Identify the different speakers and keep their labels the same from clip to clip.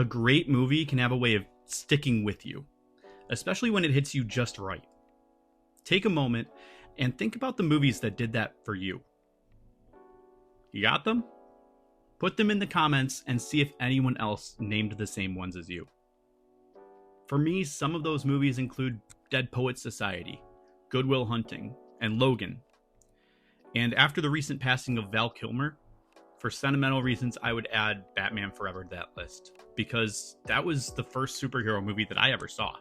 Speaker 1: A great movie can have a way of sticking with you, especially when it hits you just right. Take a moment and think about the movies that did that for you. You got them? Put them in the comments and see if anyone else named the same ones as you. For me, some of those movies include Dead Poets Society, Good Will Hunting, and Logan. And after the recent passing of Val Kilmer, for sentimental reasons, I would add Batman Forever to that list, because that was the first superhero movie that I ever saw.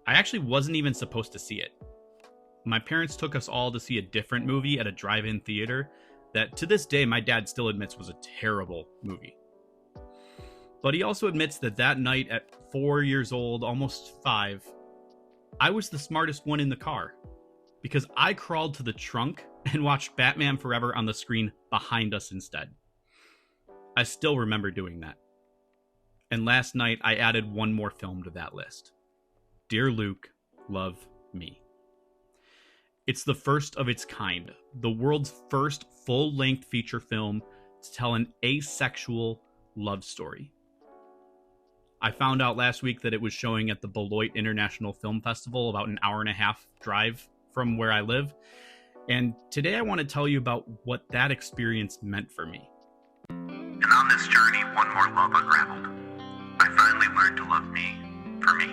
Speaker 1: I actually wasn't even supposed to see it. My parents took us all to see a different movie at a drive-in theater that to this day my dad still admits was a terrible movie. But he also admits that that night at 4 years old, almost 5, I was the smartest one in the car, because I crawled to the trunk and watched Batman Forever on the screen behind us instead. I still remember doing that. And last night I added one more film to that list. Dear Luke, Love Me. It's the first of its kind, the world's first full-length feature film to tell an asexual love story. I found out last week that it was showing at the Beloit International Film Festival, about an hour and a half drive from where I live. And today I want to tell you about what that experience meant for me.
Speaker 2: And on this journey, one more love unraveled. I finally learned to love me for me.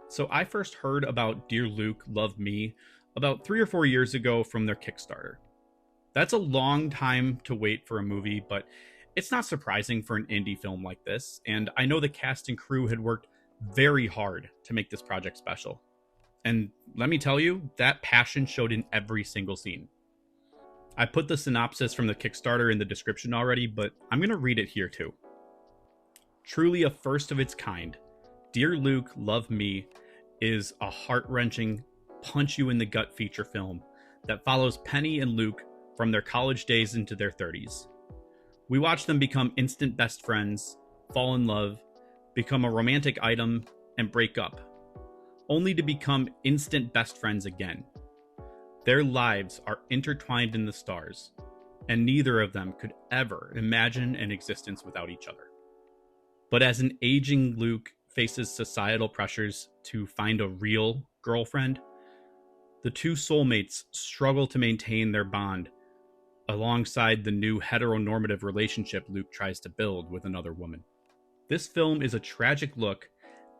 Speaker 1: So I first heard about Dear Luke, Love Me about 3 or 4 years ago from their Kickstarter. That's a long time to wait for a movie, but it's not surprising for an indie film like this, and I know the cast and crew had worked very hard to make this project special. And let me tell you, that passion showed in every single scene. I put the synopsis from the Kickstarter in the description already, but I'm going to read it here too. Truly a first of its kind, Dear Luke, Love Me is a heart-wrenching, punch-you-in-the-gut feature film that follows Penny and Luke from their college days into their 30s. We watch them become instant best friends, fall in love, become a romantic item, and break up, only to become instant best friends again. Their lives are intertwined in the stars, and neither of them could ever imagine an existence without each other. But as an aging Luke faces societal pressures to find a real girlfriend, the two soulmates struggle to maintain their bond alongside the new heteronormative relationship Luke tries to build with another woman. This film is a tragic look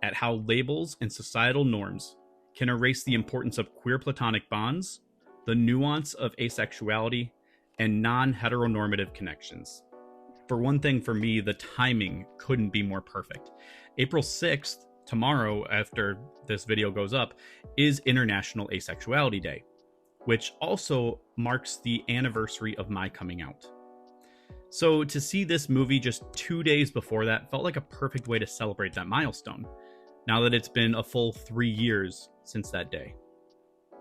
Speaker 1: at how labels and societal norms can erase the importance of queer-platonic bonds, the nuance of asexuality, and non-heteronormative connections. For one thing, for me, the timing couldn't be more perfect. April 6th, tomorrow, after this video goes up, is International Asexuality Day, which also marks the anniversary of my coming out. So to see this movie just 2 days before that felt like a perfect way to celebrate that milestone, now that it's been a full 3 years since that day.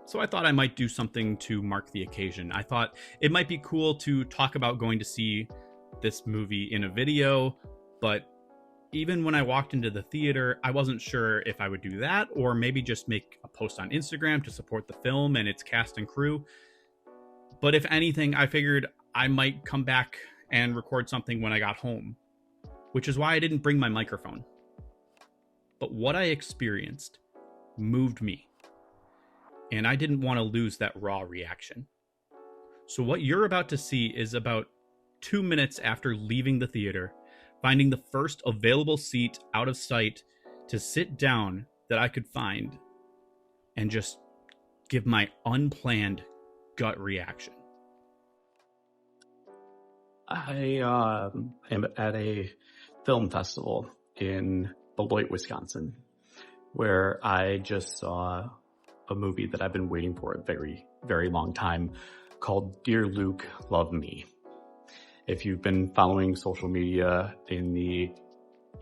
Speaker 1: So I thought I might do something to mark the occasion. I thought it might be cool to talk about going to see this movie in a video, but even when I walked into the theater, I wasn't sure if I would do that or maybe just make a post on Instagram to support the film and its cast and crew. But if anything, I figured I might come back and record something when I got home, which is why I didn't bring my microphone. But what I experienced moved me, and I didn't want to lose that raw reaction. So what you're about to see is about 2 minutes after leaving the theater, finding the first available seat out of sight to sit down that I could find and just give my unplanned gut reaction.
Speaker 3: I am at a film festival in Beloit, Wisconsin, where I just saw a movie that I've been waiting for a very, very long time called Dear Luke, Love Me. If you've been following social media in the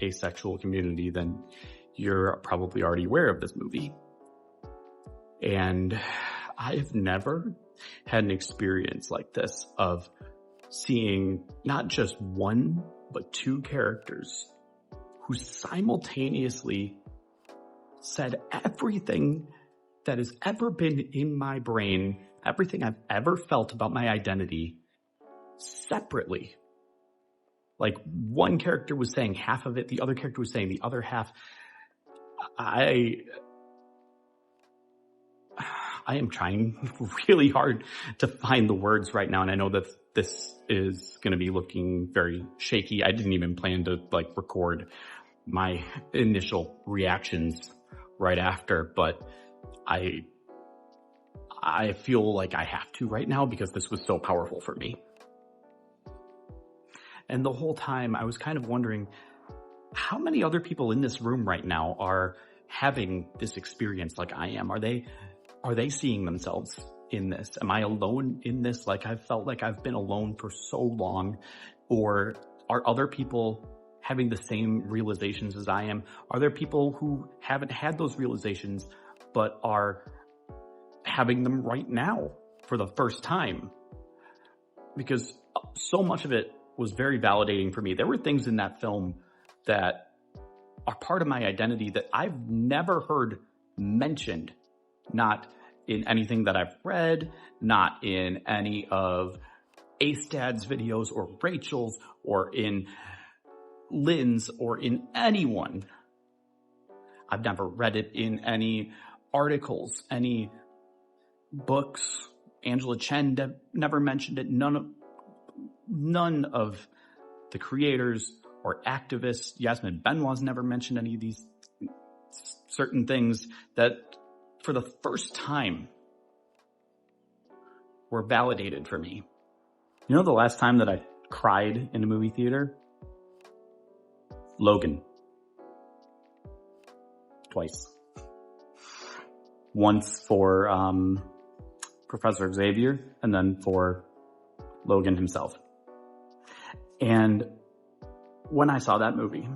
Speaker 3: asexual community, then you're probably already aware of this movie. And I've never had an experience like this of seeing not just one, but two characters who simultaneously said everything that has ever been in my brain, everything I've ever felt about my identity separately. Like one character was saying half of it, the other character was saying the other half. I am trying really hard to find the words right now, and I know that this is going to be looking very shaky. I didn't even plan to record my initial reactions right after, but I feel like I have to right now because this was so powerful for me. And the whole time I was kind of wondering how many other people in this room right now are having this experience like I am. Are they seeing themselves in this? Am I alone in this? Like I've felt like I've been alone for so long, or are other people having the same realizations as I am? Are there people who haven't had those realizations but are having them right now for the first time? Because so much of it was very validating for me. There were things in that film that are part of my identity that I've never heard mentioned, not in anything that I've read, not in any of Astad's videos or Rachel's or in Lynn's or in anyone. I've never read it in any articles, any books. Angela Chen never mentioned it. None of the creators or activists, Yasmin Benoit's never mentioned any of these certain things that for the first time were validated for me. You know the last time that I cried in a movie theater? Logan. Twice. Once for Professor Xavier, and then for Logan himself. And when I saw that movie,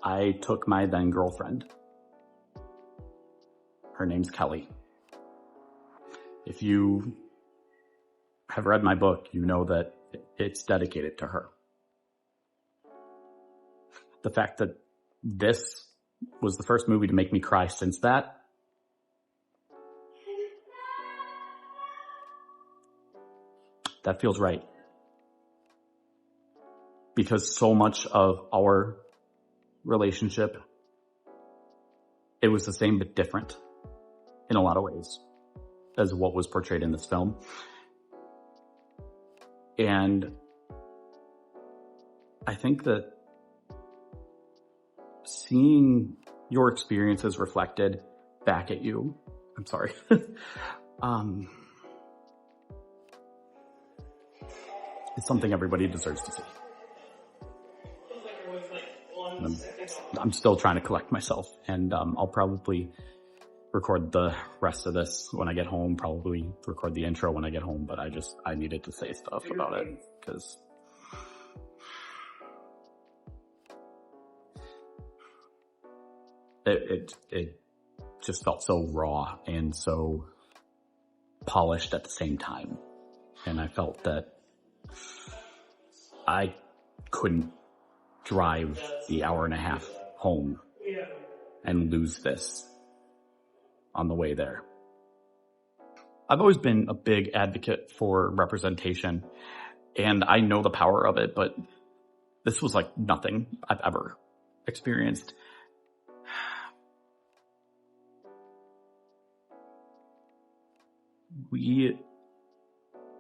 Speaker 3: I took my then girlfriend. Her name's Kelly. If you have read my book, you know that it's dedicated to her. The fact that this was the first movie to make me cry since that, that feels right. Because so much of our relationship, it was the same but different in a lot of ways as what was portrayed in this film. And I think that seeing your experiences reflected back at you, I'm sorry, it's something everybody deserves to see. I'm still trying to collect myself, and I'll probably record the rest of this when I get home, probably record the intro when I get home, but I needed to say stuff about it because it just felt so raw and so polished at the same time. And I felt that I couldn't drive the hour and a half home and lose this on the way there. I've always been a big advocate for representation, and I know the power of it, but this was like nothing I've ever experienced. We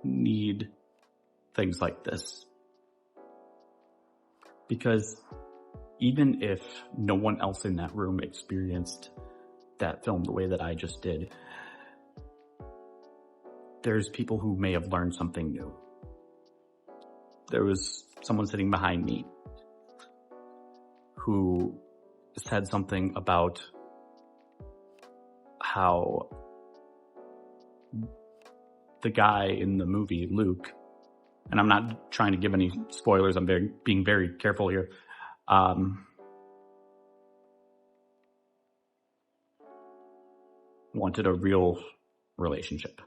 Speaker 3: need things like this. Because even if no one else in that room experienced that film the way that I just did, there's people who may have learned something new. There was someone sitting behind me who said something about how the guy in the movie, Luke, and I'm not trying to give any spoilers, I'm being very careful here, wanted a real relationship.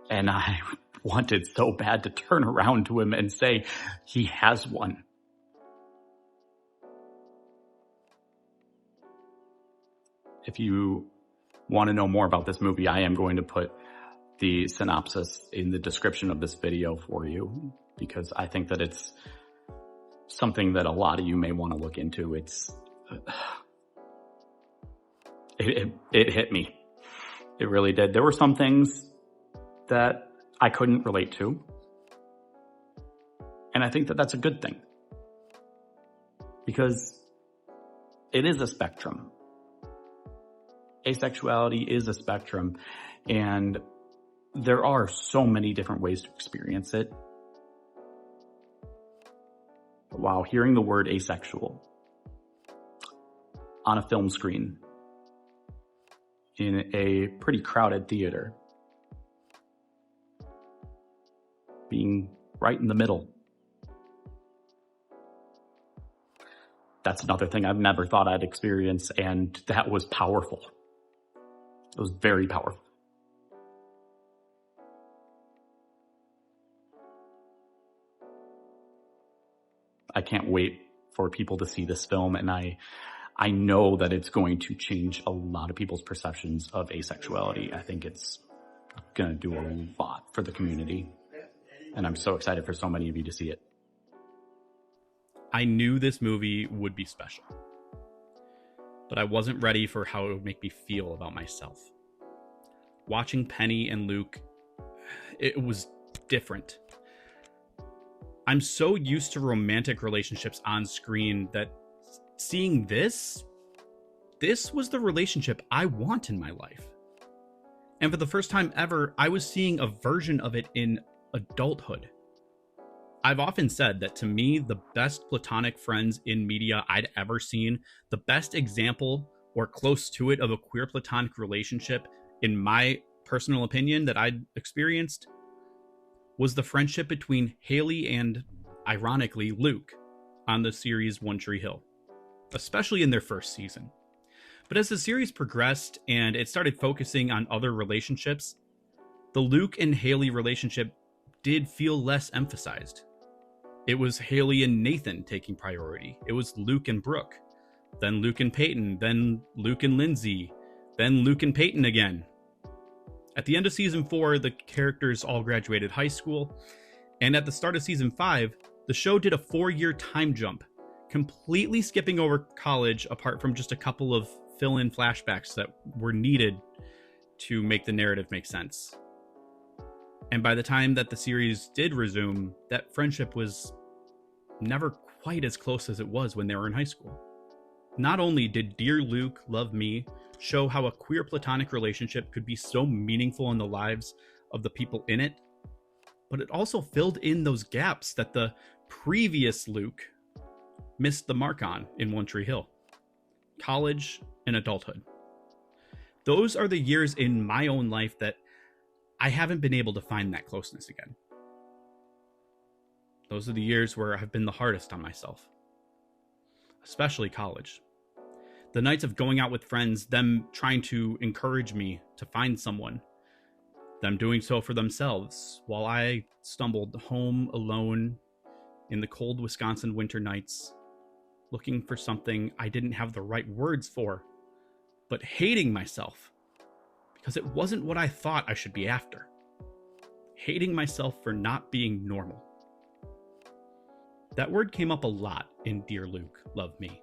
Speaker 3: And I wanted so bad to turn around to him and say, he has one. if you want to know more about this movie, I am going to put the synopsis in the description of this video for you, because I think that it's something that a lot of you may want to look into. It hit me. It really did. There were some things that I couldn't relate to. And I think that that's a good thing, because it is a spectrum. Asexuality is a spectrum, and there are so many different ways to experience it. Wow, hearing the word asexual on a film screen in a pretty crowded theater, being right in the middle, that's another thing I've never thought I'd experience, and that was powerful. It was very powerful. I can't wait for people to see this film, and I know that it's going to change a lot of people's perceptions of asexuality. I think it's going to do a lot for the community, and I'm so excited for so many of you to see it.
Speaker 1: I knew this movie would be special, but I wasn't ready for how it would make me feel about myself. Watching Penny and Luke, it was different. I'm so used to romantic relationships on screen that seeing this was the relationship I want in my life. And for the first time ever, I was seeing a version of it in adulthood. I've often said that to me, the best platonic friends in media I'd ever seen, the best example or close to it of a queer platonic relationship, in my personal opinion, that I'd experienced, was the friendship between Haley and, ironically, Luke on the series One Tree Hill, especially in their first season. But as the series progressed and it started focusing on other relationships, the Luke and Haley relationship did feel less emphasized. It was Haley and Nathan taking priority. It was Luke and Brooke, then Luke and Peyton, then Luke and Lindsay, then Luke and Peyton again. At the end of season 4, the characters all graduated high school, and at the start of season 5, the show did a 4-year time jump, completely skipping over college apart from just a couple of fill-in flashbacks that were needed to make the narrative make sense. And by the time that the series did resume, that friendship was never quite as close as it was when they were in high school. Not only did Dear Luke, Love Me show how a queer platonic relationship could be so meaningful in the lives of the people in it, but it also filled in those gaps that the previous Luke missed the mark on in One Tree Hill. College and adulthood. Those are the years in my own life that I haven't been able to find that closeness again. Those are the years where I've been the hardest on myself. Especially college. The nights of going out with friends, them trying to encourage me to find someone, them doing so for themselves, while I stumbled home alone in the cold Wisconsin winter nights, looking for something I didn't have the right words for, but hating myself because it wasn't what I thought I should be after. Hating myself for not being normal. That word came up a lot in Dear Luke, Love Me.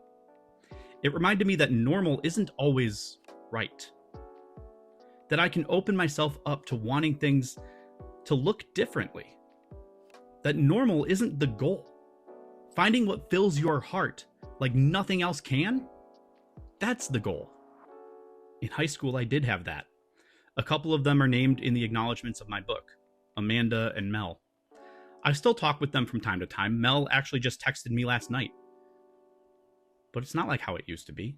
Speaker 1: It reminded me that normal isn't always right. That I can open myself up to wanting things to look differently. That normal isn't the goal. Finding what fills your heart like nothing else can, that's the goal. In high school, I did have that. A couple of them are named in the acknowledgments of my book, Amanda and Mel. I still talk with them from time to time. Mel actually just texted me last night. But it's not like how it used to be.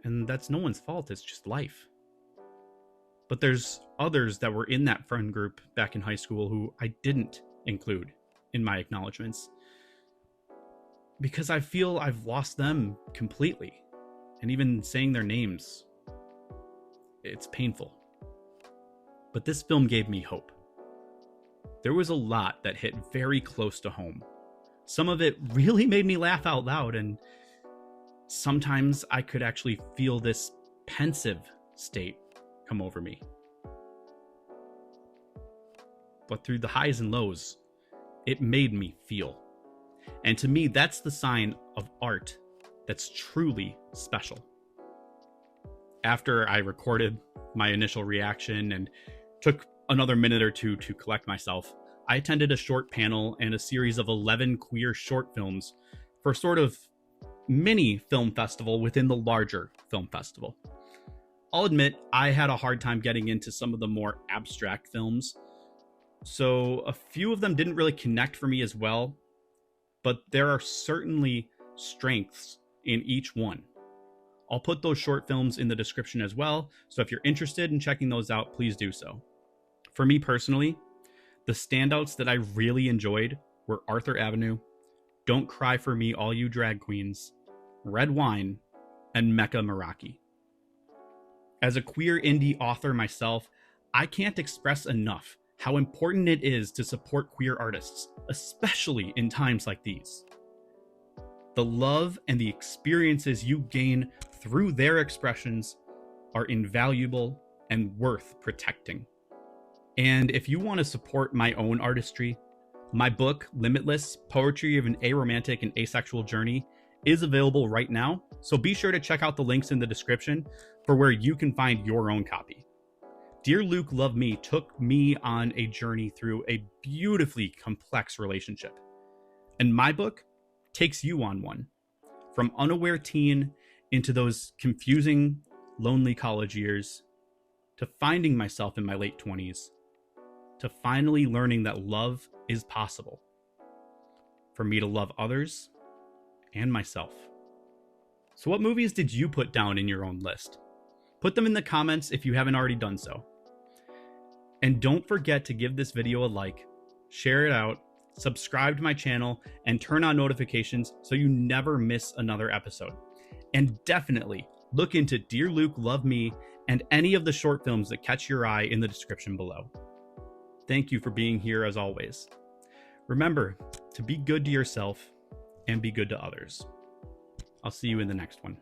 Speaker 1: And that's no one's fault, it's just life. But there's others that were in that friend group back in high school who I didn't include in my acknowledgments. Because I feel I've lost them completely. And even saying their names, it's painful. But this film gave me hope. There was a lot that hit very close to home. Some of it really made me laugh out loud, and sometimes I could actually feel this pensive state come over me. But through the highs and lows, it made me feel. And to me, that's the sign of art that's truly special. After I recorded my initial reaction and took another minute or two to collect myself, I attended a short panel and a series of 11 queer short films for a sort of mini film festival within the larger film festival. I'll admit, I had a hard time getting into some of the more abstract films, so a few of them didn't really connect for me as well, but there are certainly strengths in each one. I'll put those short films in the description as well, so if you're interested in checking those out, please do so. For me personally, the standouts that I really enjoyed were Arthur Avenue, Don't Cry For Me All You Drag Queens, Red Wine, and Mecca Meraki. As a queer indie author myself, I can't express enough how important it is to support queer artists, especially in times like these. The love and the experiences you gain through their expressions are invaluable and worth protecting. And if you want to support my own artistry, my book, Limitless: Poetry of an Aromantic and Asexual Journey, is available right now, so be sure to check out the links in the description for where you can find your own copy. Dear Luke Love Me took me on a journey through a beautifully complex relationship. And my book takes you on one. From unaware teen into those confusing, lonely college years, to finding myself in my late 20s, to finally learning that love is possible. For me to love others and myself. So what movies did you put down in your own list? Put them in the comments if you haven't already done so. And don't forget to give this video a like, share it out, subscribe to my channel, and turn on notifications so you never miss another episode. And definitely look into Dear Luke Love Me and any of the short films that catch your eye in the description below. Thank you for being here as always. Remember to be good to yourself and be good to others. I'll see you in the next one.